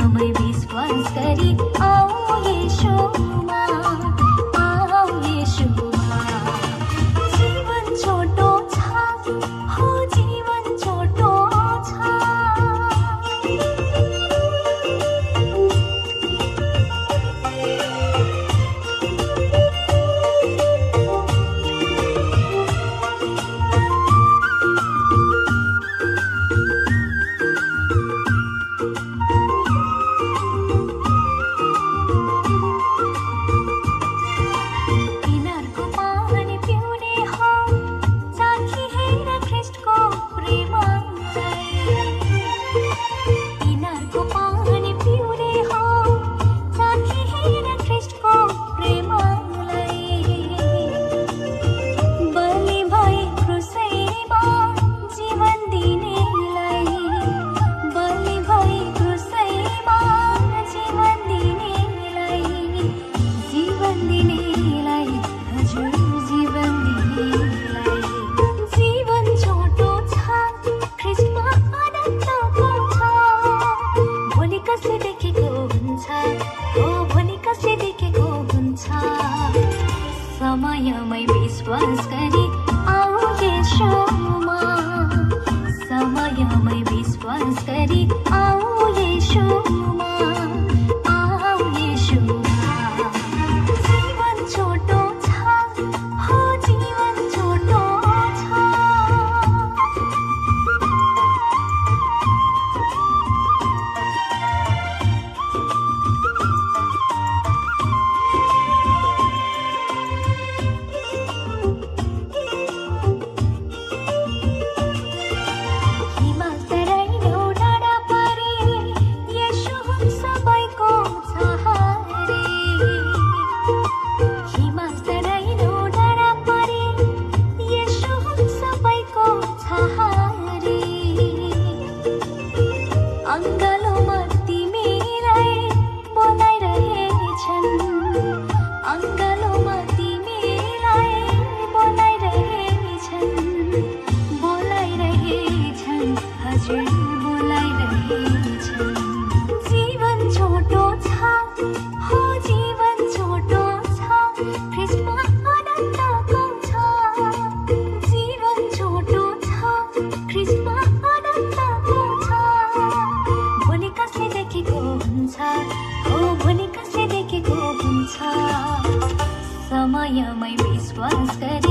समयमै विश्वास गरी आऊ येशूमा, आऊ येशूमा। जीवन छोटो छ, हो जीवन छोटो छ। समयमै विश्वास गरी आऊ येशूमा, समयमै विश्वास गरी आऊ येशूमा, आऊ येशूमा। जीवन छोटो छ, हो जीवन छोटो छ। अङ्गालोमा तिमीलाई बोलाइरहेछन्, अङ्गालोमा तिमीलाई बोलाइरहेछन्, बोलाइरहेछन्, हजुर बोलाइरहेछन्। जीवन छोटो छ, हो जीवन छोटो छ, ख्रीष्टमा आनन्दको छ। जीवन छोटो छ, ख्रीष्टमा आनन्दको छ। भोलि कसले देखेको हुन्छ, हो भोलि कसले देखेको हुन्छ। समयमै विश्वास गरी